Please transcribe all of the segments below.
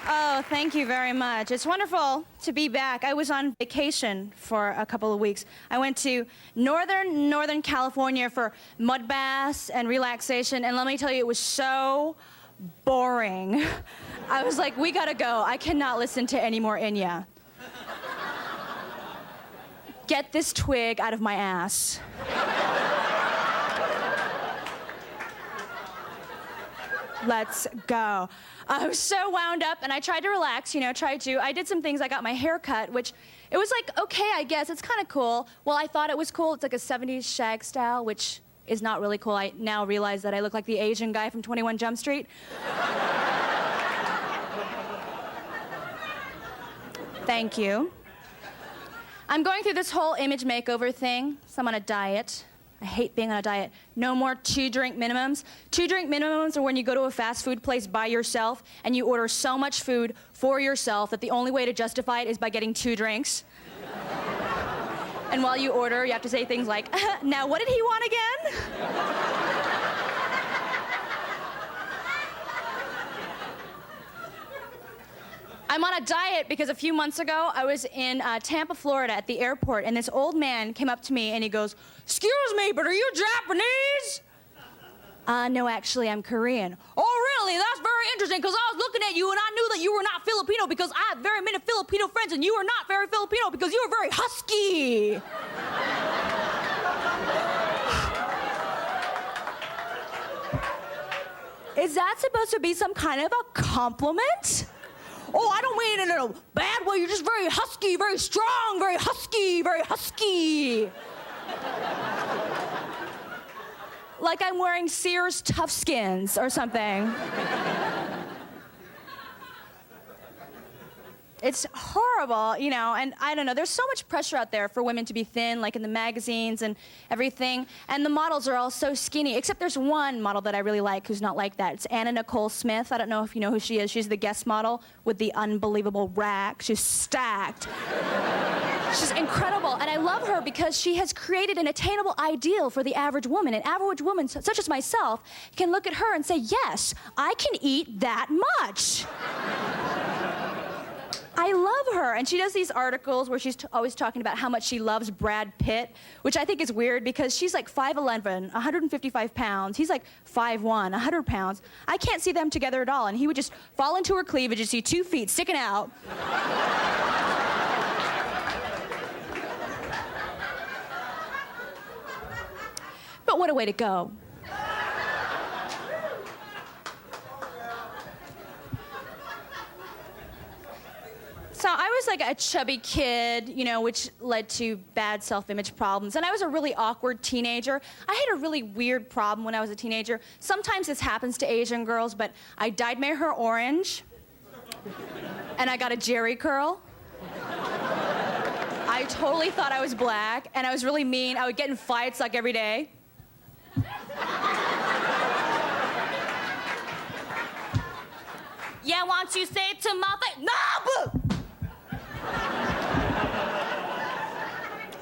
Oh, thank you very much. It's wonderful to be back. I was on vacation for a couple of weeks. I went to Northern California for mud baths and relaxation, and let me tell you, it was so boring. I was like, we gotta go. I cannot listen to any more Enya. Get this twig out of my ass. Let's go. I was so wound up, and I tried to relax, I did some things. I got my hair cut, which, it was like, okay, I guess, it's kind of cool. Well, I thought it was cool. It's like a 70s shag style, which is not really cool. I now realize that I look like the Asian guy from 21 Jump Street. Thank you. I'm going through this whole image makeover thing, so I'm on a diet. I hate being on a diet. No more 2-drink minimums. 2-drink minimums are when you go to a fast food place by yourself and you order so much food for yourself that the only way to justify it is by getting 2 drinks. And while you order, you have to say things like, now what did he want again? I'm on a diet because a few months ago, I was in Tampa, Florida at the airport, and this old man came up to me and he goes, "Excuse me, but are you Japanese?" No, actually, I'm Korean. "Oh, really? That's very interesting, because I was looking at you and I knew that you were not Filipino because I have very many Filipino friends, and you are not very Filipino because you are very husky." Is that supposed to be some kind of a compliment? "Oh, I don't mean it in a bad way. You're just very husky, very strong, very husky, very husky." Like I'm wearing Sears Toughskins or something. It's horrible, and I don't know, there's so much pressure out there for women to be thin, like in the magazines and everything, and the models are all so skinny, except there's one model that I really like who's not like that. It's Anna Nicole Smith. I don't know if you know who she is. She's the guest model with the unbelievable rack. She's stacked. She's incredible, and I love her because she has created an attainable ideal for the average woman. An average woman, such as myself, can look at her and say, yes, I can eat that much. I love her, and she does these articles where she's always talking about how much she loves Brad Pitt, which I think is weird because she's like 5'11", 155 pounds. He's like 5'1", 100 pounds. I can't see them together at all, and he would just fall into her cleavage and see 2 feet sticking out. But what a way to go. So I was like a chubby kid, which led to bad self-image problems. And I was a really awkward teenager. I had a really weird problem when I was a teenager. Sometimes this happens to Asian girls, but I dyed my hair orange. And I got a jerry curl. I totally thought I was black, and I was really mean. I would get in fights like every day. Yeah, why don't you say it to my face? No, boo!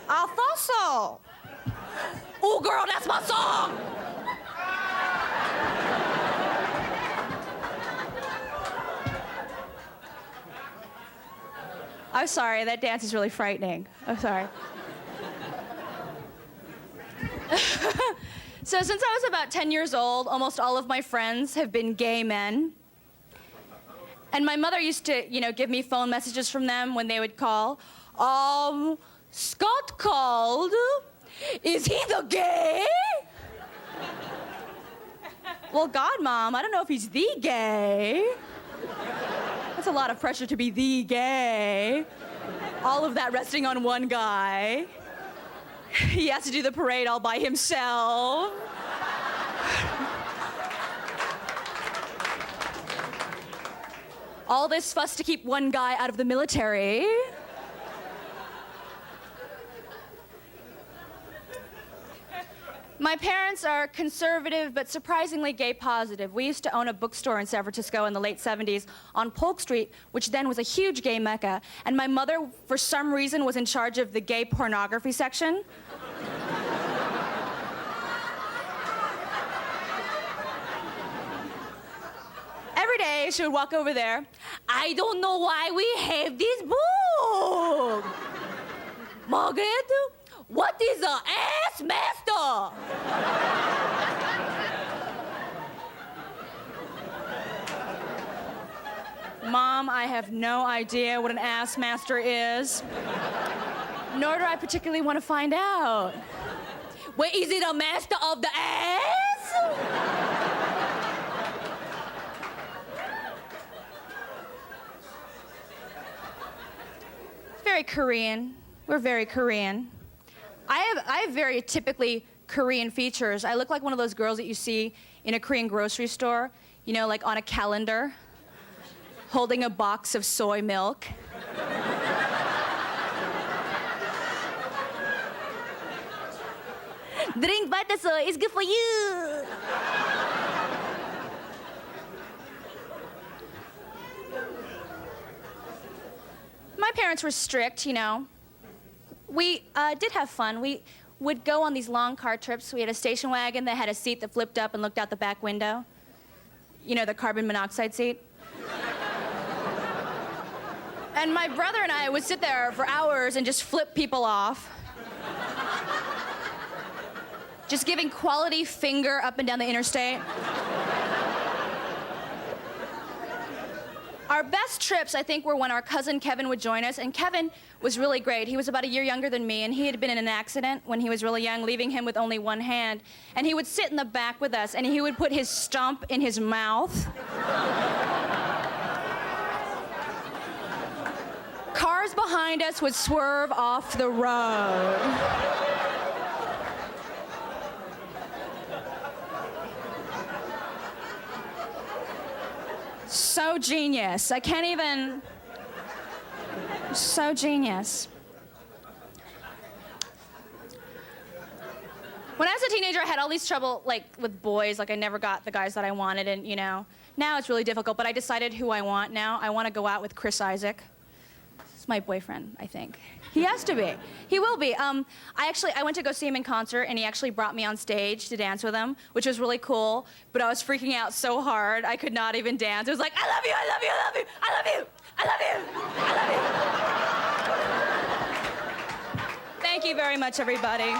I thought so. Oh, girl, that's my song. I'm sorry, that dance is really frightening. I'm sorry. So since I was about 10 years old, almost all of my friends have been gay men. And my mother used to, give me phone messages from them when they would call. Scott called. Is he the gay? Well, God, Mom, I don't know if he's the gay. That's a lot of pressure to be the gay. All of that resting on one guy. He has to do the parade all by himself. All this fuss to keep one guy out of the military. My parents are conservative, but surprisingly gay positive. We used to own a bookstore in San Francisco in the late 70s on Polk Street, which then was a huge gay mecca. And my mother, for some reason, was in charge of the gay pornography section. Every day, day, she would walk over there. I don't know why we have this book. Margaret, what is a ass master? Mom, I have no idea what an ass master is. Nor do I particularly want to find out. Wait, is it a master of the ass? It's very Korean. We're very Korean. I have very typically Korean features. I look like one of those girls that you see in a Korean grocery store, you know, like on a calendar, holding a box of soy milk. Drink butter soy, it's good for you. My parents were strict, you know. We did have fun. We would go on these long car trips. We had a station wagon that had a seat that flipped up and looked out the back window. You know, the carbon monoxide seat. And my brother and I would sit there for hours and just flip people off. Just giving quality finger up and down the interstate. Our best trips, I think, were when our cousin Kevin would join us, and Kevin was really great. He was about a year younger than me, and he had been in an accident when he was really young, leaving him with only one hand. And he would sit in the back with us, and he would put his stump in his mouth. Cars behind us would swerve off the road. So genius. I can't even... So genius. When I was a teenager, I had all these trouble, like, with boys. Like, I never got the guys that I wanted, and, you know, now it's really difficult, but I decided who I want now. I want to go out with Chris Isaac. He's my boyfriend, I think. He has to be. He will be. I went to go see him in concert, and he actually brought me on stage to dance with him, which was really cool, but I was freaking out so hard, I could not even dance. It was like, I love you, I love you, I love you, I love you, I love you, I love you. Thank you very much, everybody.